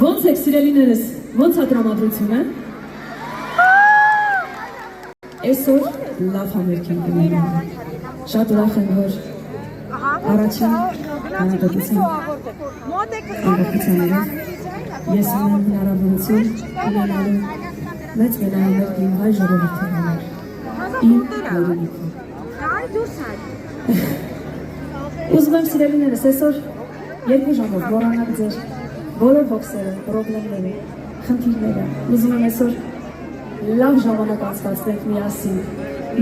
Ոնց եք սիրելիներս, ոնց է տրամադրությունը։ Այսօր լավ համերգ ենք ունենում։ Շատ ուրախ եմ, որ առաջին անհատության ես ունեմ հնարավորություն ունենալու մեծ մենահամերգ իմ հայ ժողովրդի համար, իմ հայրենիքում։ Ուզում եմ սիրելիներս, այսօր 2 ժամով մոռանաք ձեր բոլոր հոգսերը, պրոբլեմները, խնդիրները, ուզում եմ այսօր լավ ժամանակ անցկացնենք միասին,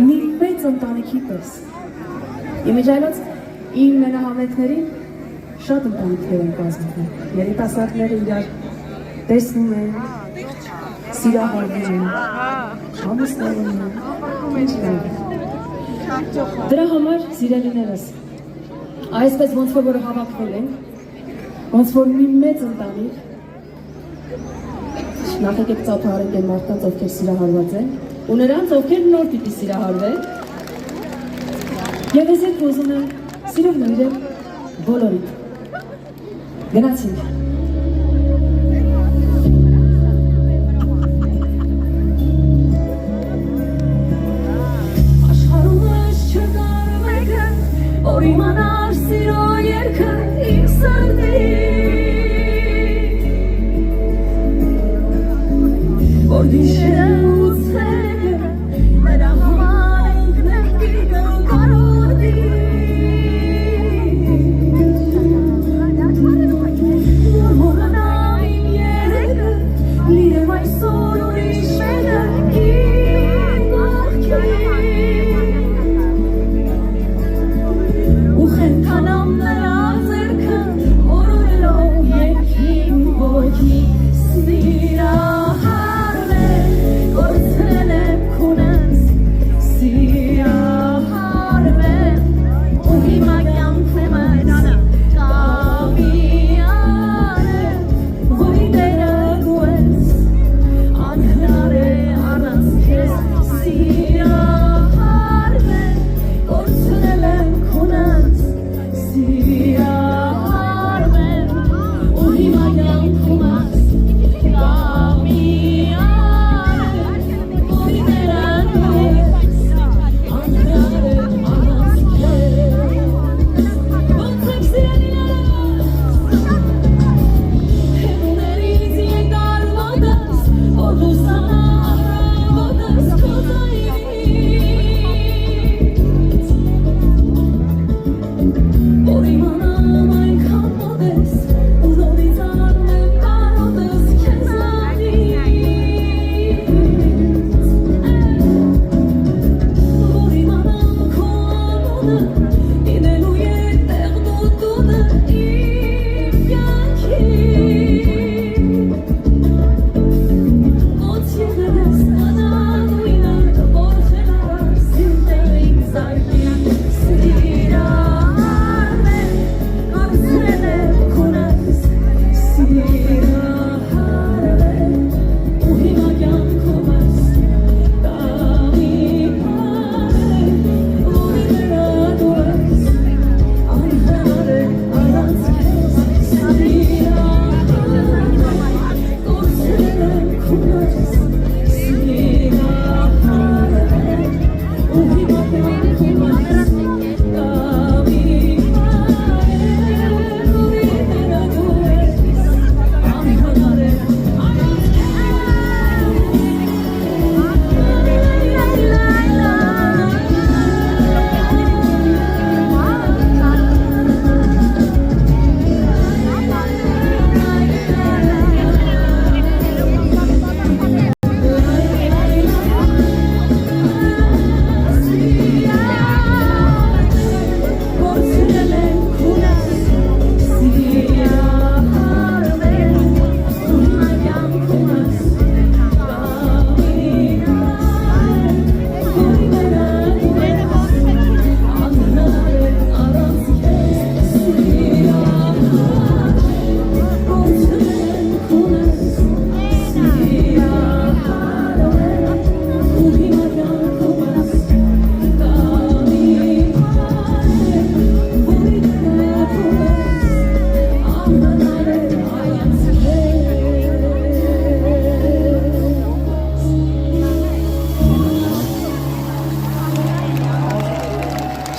մի մեծ ընտանիքի պես։ Իմիջայլոց իմ մենահամերգներին շատ ընտանիքներ են կազմվում, երիտասարդները իրար տեսնում են, սիրահարվում են, ամուսնանում են, ինչ լավ։ Դրա համար սիրելիներս, այսպես ոնց որ հավաքվել ենք, ոնց որ մի մեծ ընտանիք, նախ եկեք ծափահարենք այն մարդկանց, ովքեր սիրահարված են, ու նրանց, ովքեր նոր պիտի սիրահարվեն, և ես եք ուզում եմ սիրով նույրել բոլորիդ։ Գնացինք։ Աշխարհում ես չկար մեկը, որ իմանար սիրո երգը իմ սրտի, որ գիշերը ու ցերեկը նրա համար ինքնեղկին ու կարոտի, որ մոռանամ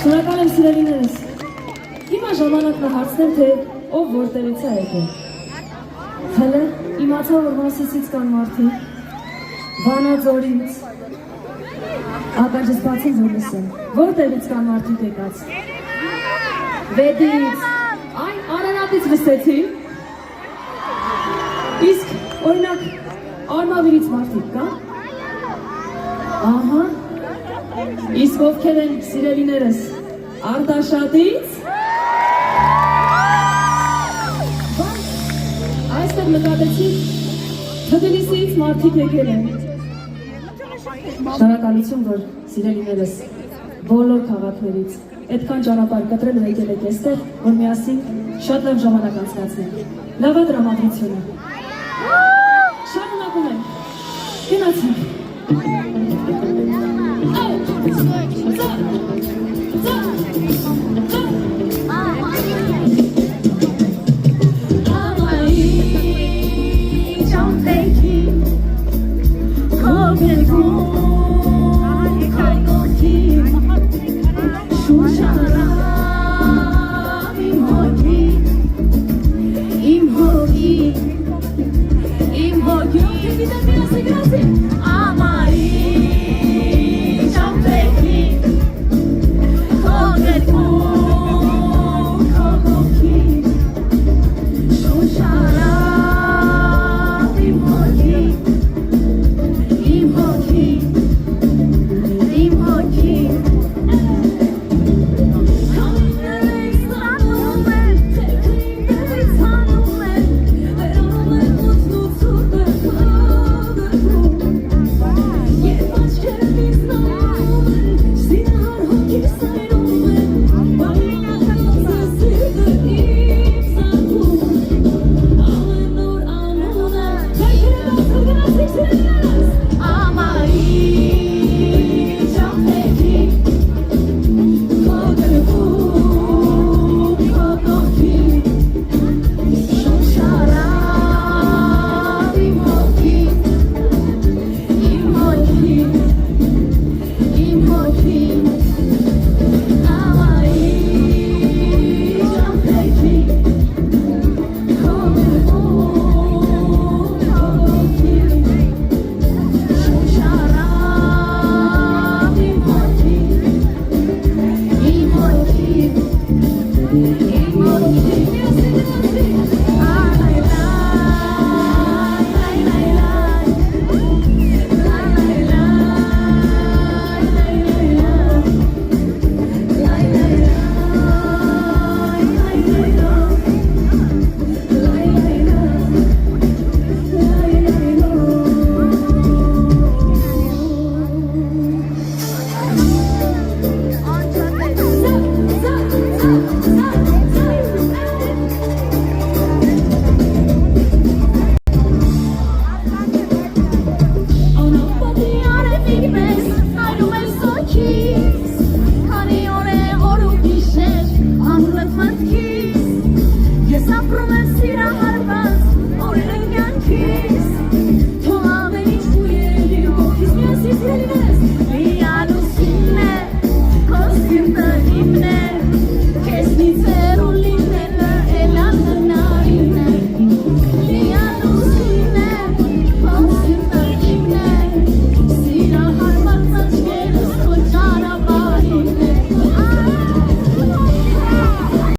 Շնորհակալ եմ սիրելիներս։ Հիմա ժամանակն է հարցնել, թե ով որտեղից է եկել։ Հələ իմացա, որ Մասիսից կան մարդիկ, Վանաձորից, ականջս բացին որ լսեմ, որտեղից կան մարդիկ եկած։ Վեդից, այ Արարատից լսեցի։ Իսկ օրինակ Արմավիրից մարդիկ կան։ Ահա։ Իսկ ովքեր են սիրելիներս Արտաշատից։ Այստեղ նկատեցի Թբիլիսիից մարդիկ եկել են։ Շնորհակալություն, որ սիրելիներս բոլոր քաղաքներից այդքան ճանապարհ կտրել ու եկել եք այստեղ, որ միասին շատ լավ ժամանակ անցկացնենք։ Լավ տրամադրությունը։ Շարունակում ենք։ Գնացինք։